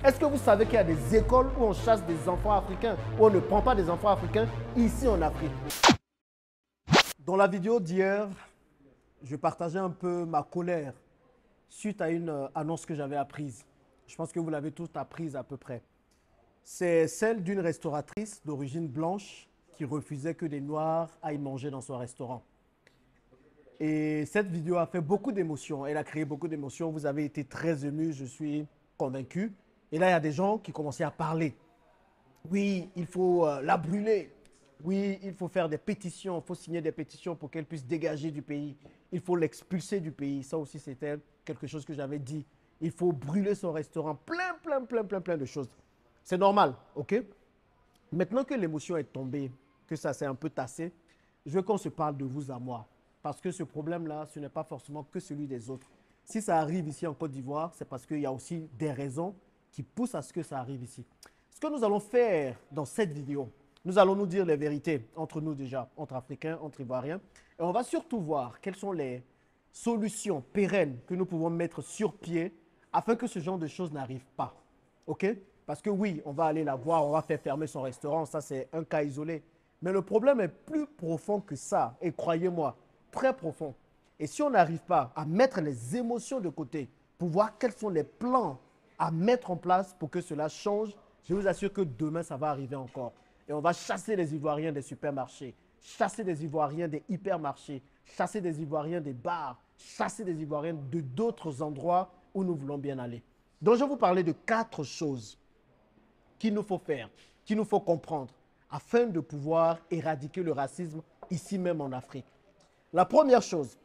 Est-ce que vous savez qu'il y a des écoles où on chasse des enfants africains, où on ne prend pas des enfants africains ici en Afrique? Dans la vidéo d'hier, je partageais un peu ma colère suite à une annonce que j'avais apprise. Je pense que vous l'avez tous apprise à peu près. C'est celle d'une restauratrice d'origine blanche qui refusait que des Noirs aillent manger dans son restaurant. Et cette vidéo a fait beaucoup d'émotions. Elle a créé beaucoup d'émotions. Vous avez été très émus, je suis convaincu. Et là, il y a des gens qui commençaient à parler. Oui, il faut la brûler. Oui, il faut faire des pétitions. Il faut signer des pétitions pour qu'elle puisse dégager du pays. Il faut l'expulser du pays. Ça aussi, c'était quelque chose que j'avais dit. Il faut brûler son restaurant. Plein de choses. C'est normal, ok? Maintenant que l'émotion est tombée, que ça s'est un peu tassé, je veux qu'on se parle de vous à moi. Parce que ce problème-là, ce n'est pas forcément que celui des autres. Si ça arrive ici en Côte d'Ivoire, c'est parce qu'il y a aussi des raisons qui poussent à ce que ça arrive ici. Ce que nous allons faire dans cette vidéo, nous allons nous dire les vérités entre nous déjà, entre Africains, entre Ivoiriens. Et on va surtout voir quelles sont les solutions pérennes que nous pouvons mettre sur pied afin que ce genre de choses n'arrive pas. OK? Parce que oui, on va aller la voir, on va faire fermer son restaurant, ça c'est un cas isolé. Mais le problème est plus profond que ça, et croyez-moi, très profond. Et si on n'arrive pas à mettre les émotions de côté pour voir quels sont les plans à mettre en place pour que cela change, je vous assure que demain, ça va arriver encore. Et on va chasser les Ivoiriens des supermarchés, chasser des Ivoiriens des hypermarchés, chasser des Ivoiriens des bars, chasser des Ivoiriens de d'autres endroits où nous voulons bien aller. Donc, je vais vous parler de 4 choses qu'il nous faut faire, qu'il nous faut comprendre afin de pouvoir éradiquer le racisme ici même en Afrique. La première chose,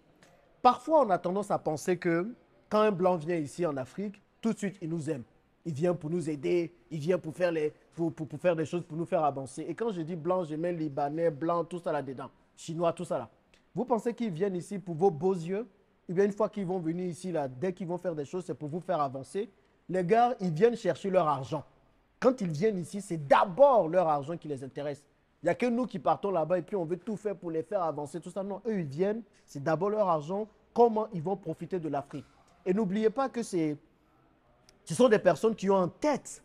parfois on a tendance à penser que quand un blanc vient ici en Afrique, tout de suite il nous aime. Il vient pour nous aider, il vient pour faire, pour faire des choses, pour nous faire avancer. Et quand je dis blanc, je mets libanais, blanc, tout ça là-dedans, chinois, tout ça là. Vous pensez qu'ils viennent ici pour vos beaux yeux? Et bien une fois qu'ils vont venir ici, là, dès qu'ils vont faire des choses, c'est pour vous faire avancer. Les gars, ils viennent chercher leur argent. Quand ils viennent ici, c'est d'abord leur argent qui les intéresse. Il n'y a que nous qui partons là-bas et puis on veut tout faire pour les faire avancer, tout ça. Non, eux, ils viennent, c'est d'abord leur argent, comment ils vont profiter de l'Afrique. Et n'oubliez pas que ce sont des personnes qui ont en tête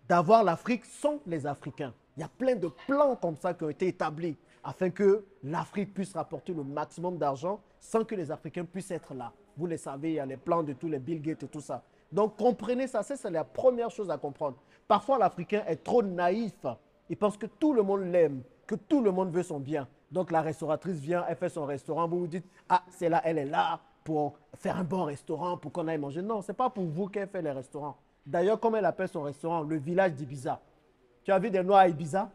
d'avoir l'Afrique sans les Africains. Il y a plein de plans comme ça qui ont été établis afin que l'Afrique puisse rapporter le maximum d'argent sans que les Africains puissent être là. Vous le savez, il y a les plans de tous les Bill Gates et tout ça. Donc, comprenez ça, c'est la première chose à comprendre. Parfois, l'Africain est trop naïf. Il pense que tout le monde l'aime, que tout le monde veut son bien. Donc, la restauratrice vient, elle fait son restaurant. Vous vous dites, ah, c'est là, elle est là pour faire un bon restaurant, pour qu'on aille manger. Non, ce n'est pas pour vous qu'elle fait les restaurants. D'ailleurs, comme elle appelle son restaurant, le village d'Ibiza. Tu as vu des Noirs à Ibiza?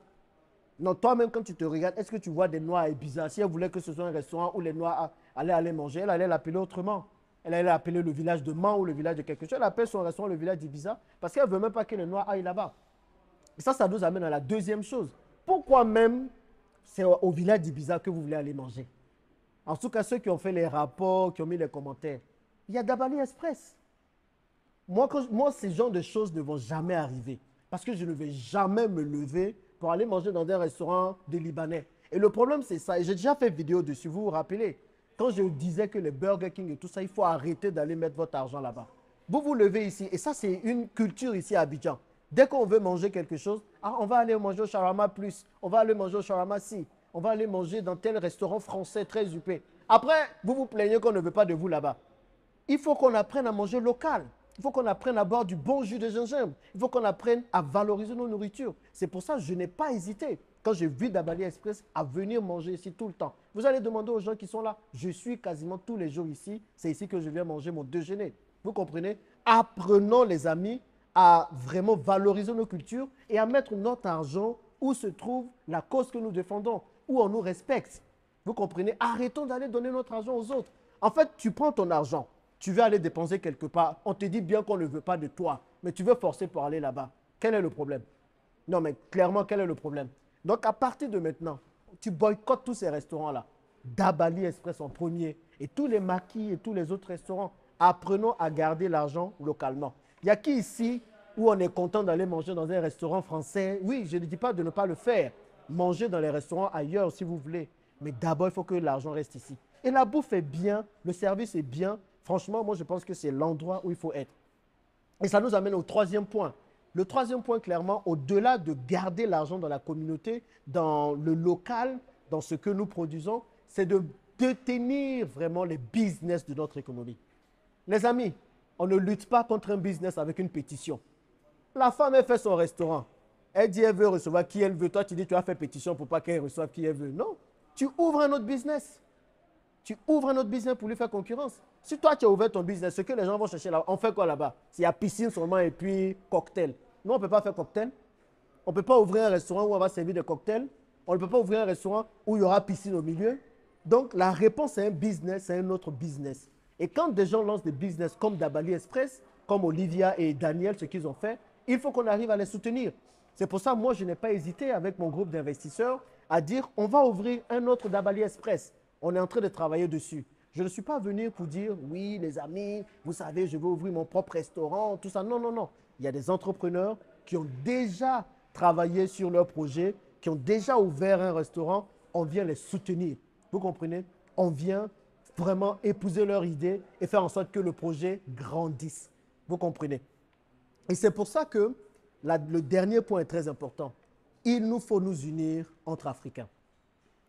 Non, toi-même, quand tu te regardes, est-ce que tu vois des Noirs à Ibiza? Si elle voulait que ce soit un restaurant où les Noirs allaient aller manger, elle allait l'appeler autrement. Elle allait l'appeler le village de Man ou le village de quelque chose. Elle appelle son restaurant le village d'Ibiza parce qu'elle ne veut même pas que les Noirs aillent là-bas. Et ça nous amène à la deuxième chose. Pourquoi même c'est au village d'Ibiza que vous voulez aller manger? En tout cas, ceux qui ont fait les rapports, qui ont mis les commentaires, il y a Dabali Express. Moi, ces genres de choses ne vont jamais arriver parce que je ne vais jamais me lever pour aller manger dans un restaurant de Libanais. Et le problème, c'est ça. Et j'ai déjà fait vidéo dessus, vous vous rappelez? Quand je disais que les Burger King et tout ça, il faut arrêter d'aller mettre votre argent là-bas. Vous vous levez ici, et ça, c'est une culture ici à Abidjan. Dès qu'on veut manger quelque chose, ah, on va aller manger au Shawarma Plus, on va aller manger au Shawarma Si, on va aller manger dans tel restaurant français très huppé. Après, vous vous plaignez qu'on ne veut pas de vous là-bas. Il faut qu'on apprenne à manger local. Il faut qu'on apprenne à boire du bon jus de gingembre. Il faut qu'on apprenne à valoriser nos nourritures. C'est pour ça que je n'ai pas hésité, quand j'ai vu Dabali Express, à venir manger ici tout le temps. Vous allez demander aux gens qui sont là. Je suis quasiment tous les jours ici. C'est ici que je viens manger mon déjeuner. Vous comprenez? Apprenons, les amis, à vraiment valoriser nos cultures et à mettre notre argent où se trouve la cause que nous défendons, où on nous respecte. Vous comprenez? Arrêtons d'aller donner notre argent aux autres. En fait, tu prends ton argent. Tu veux aller dépenser quelque part, on te dit bien qu'on ne veut pas de toi, mais tu veux forcer pour aller là-bas. Quel est le problème? Non, mais clairement, quel est le problème? Donc, à partir de maintenant, tu boycottes tous ces restaurants-là. Dabali Express en premier, et tous les maquis et tous les autres restaurants. Apprenons à garder l'argent localement. Il y a qui ici où on est content d'aller manger dans un restaurant français? Oui, je ne dis pas de ne pas le faire. Manger dans les restaurants ailleurs si vous voulez. Mais d'abord, il faut que l'argent reste ici. Et la bouffe est bien, le service est bien. Franchement, moi, je pense que c'est l'endroit où il faut être. Et ça nous amène au troisième point. Le troisième point, clairement, au-delà de garder l'argent dans la communauté, dans le local, dans ce que nous produisons, c'est de détenir vraiment les business de notre économie. Les amis, on ne lutte pas contre un business avec une pétition. La femme, elle fait son restaurant. Elle dit qu'elle veut recevoir qui elle veut. Toi, tu dis que tu vas faire pétition pour pas qu'elle reçoive qui elle veut. Non, tu ouvres un autre business. Tu ouvres un autre business pour lui faire concurrence. Si toi, tu as ouvert ton business, ce que les gens vont chercher là, on fait quoi là-bas? S'il y a piscine seulement et puis cocktail. Nous, on ne peut pas faire cocktail. On ne peut pas ouvrir un restaurant où on va servir des cocktails. On ne peut pas ouvrir un restaurant où il y aura piscine au milieu. Donc, la réponse, c'est un business, c'est un autre business. Et quand des gens lancent des business comme Dabali Express, comme Olivia et Daniel, ce qu'ils ont fait, il faut qu'on arrive à les soutenir. C'est pour ça, moi, je n'ai pas hésité avec mon groupe d'investisseurs à dire on va ouvrir un autre Dabali Express. On est en train de travailler dessus. Je ne suis pas venu pour dire oui, les amis, vous savez, je vais ouvrir mon propre restaurant, tout ça. Non, non, non. Il y a des entrepreneurs qui ont déjà travaillé sur leur projet, qui ont déjà ouvert un restaurant. On vient les soutenir. Vous comprenez? On vient vraiment épouser leur idée et faire en sorte que le projet grandisse. Vous comprenez? Et c'est pour ça que le dernier point est très important. Il nous faut nous unir entre Africains.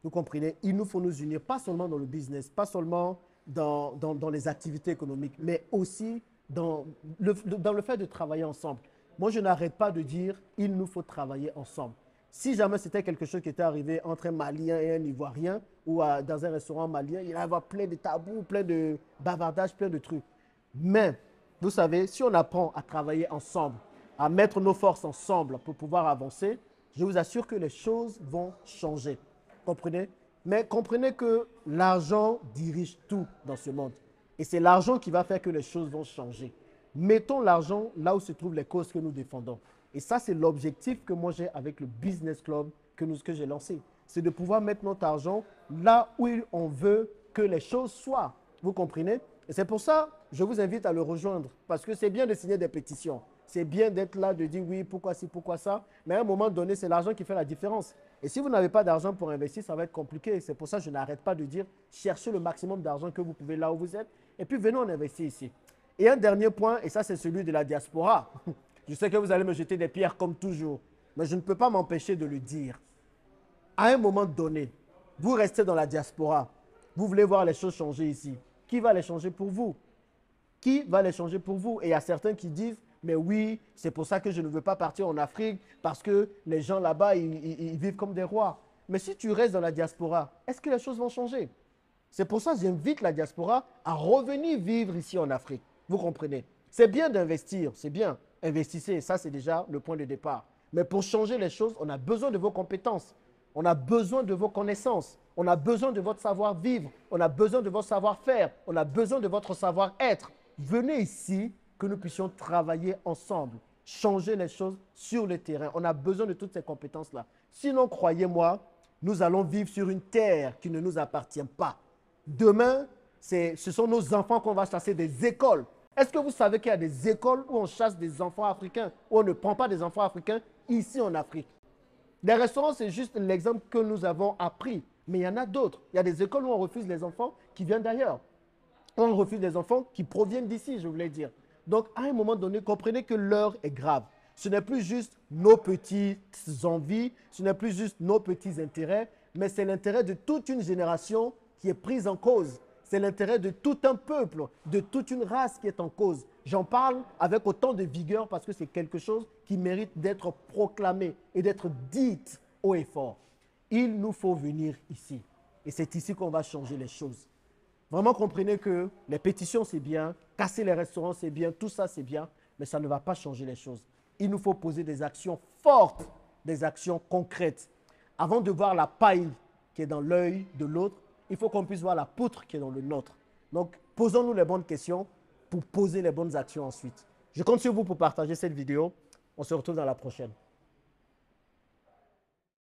Vous comprenez? Il nous faut nous unir, pas seulement dans le business, pas seulement dans les activités économiques, mais aussi dans le fait de travailler ensemble. Moi, je n'arrête pas de dire il nous faut travailler ensemble. Si jamais c'était quelque chose qui était arrivé entre un Malien et un Ivoirien, ou dans un restaurant malien, il y avait plein de tabous, plein de bavardages, plein de trucs. Mais, vous savez, si on apprend à travailler ensemble, à mettre nos forces ensemble pour pouvoir avancer, je vous assure que les choses vont changer. Comprenez? Mais comprenez que l'argent dirige tout dans ce monde. Et c'est l'argent qui va faire que les choses vont changer. Mettons l'argent là où se trouvent les causes que nous défendons. Et ça, c'est l'objectif que moi j'ai avec le Business Club que j'ai lancé. C'est de pouvoir mettre notre argent là où on veut que les choses soient. Vous comprenez? Et c'est pour ça que je vous invite à le rejoindre. Parce que c'est bien de signer des pétitions. C'est bien d'être là, de dire oui, pourquoi ci, pourquoi ça. Mais à un moment donné, c'est l'argent qui fait la différence. Et si vous n'avez pas d'argent pour investir, ça va être compliqué. C'est pour ça que je n'arrête pas de dire cherchez le maximum d'argent que vous pouvez là où vous êtes. Et puis venez, on investit ici. Et un dernier point, et ça c'est celui de la diaspora. Je sais que vous allez me jeter des pierres comme toujours. Mais je ne peux pas m'empêcher de le dire. À un moment donné, vous restez dans la diaspora. Vous voulez voir les choses changer ici. Qui va les changer pour vous? Qui va les changer pour vous? Et il y a certains qui disent mais oui, c'est pour ça que je ne veux pas partir en Afrique, parce que les gens là-bas, ils vivent comme des rois. Mais si tu restes dans la diaspora, est-ce que les choses vont changer? C'est pour ça que j'invite la diaspora à revenir vivre ici en Afrique. Vous comprenez? C'est bien d'investir, c'est bien. Investissez, ça c'est déjà le point de départ. Mais pour changer les choses, on a besoin de vos compétences. On a besoin de vos connaissances. On a besoin de votre savoir-vivre. On a besoin de votre savoir-faire. On a besoin de votre savoir-être. Venez ici, que nous puissions travailler ensemble, changer les choses sur le terrain. On a besoin de toutes ces compétences-là. Sinon, croyez-moi, nous allons vivre sur une terre qui ne nous appartient pas. Demain, ce sont nos enfants qu'on va chasser des écoles. Est-ce que vous savez qu'il y a des écoles où on chasse des enfants africains, où on ne prend pas des enfants africains ici en Afrique? Les restaurants, c'est juste l'exemple que nous avons appris. Mais il y en a d'autres. Il y a des écoles où on refuse les enfants qui viennent d'ailleurs. On refuse les enfants qui proviennent d'ici, je voulais dire. Donc, à un moment donné, comprenez que l'heure est grave. Ce n'est plus juste nos petites envies, ce n'est plus juste nos petits intérêts, mais c'est l'intérêt de toute une génération qui est prise en cause. C'est l'intérêt de tout un peuple, de toute une race qui est en cause. J'en parle avec autant de vigueur parce que c'est quelque chose qui mérite d'être proclamé et d'être dit haut et fort. Il nous faut venir ici. Et c'est ici qu'on va changer les choses. Vraiment, comprenez que les pétitions, c'est bien, casser les restaurants, c'est bien, tout ça, c'est bien, mais ça ne va pas changer les choses. Il nous faut poser des actions fortes, des actions concrètes. Avant de voir la paille qui est dans l'œil de l'autre, il faut qu'on puisse voir la poutre qui est dans le nôtre. Donc, posons-nous les bonnes questions pour poser les bonnes actions ensuite. Je compte sur vous pour partager cette vidéo. On se retrouve dans la prochaine.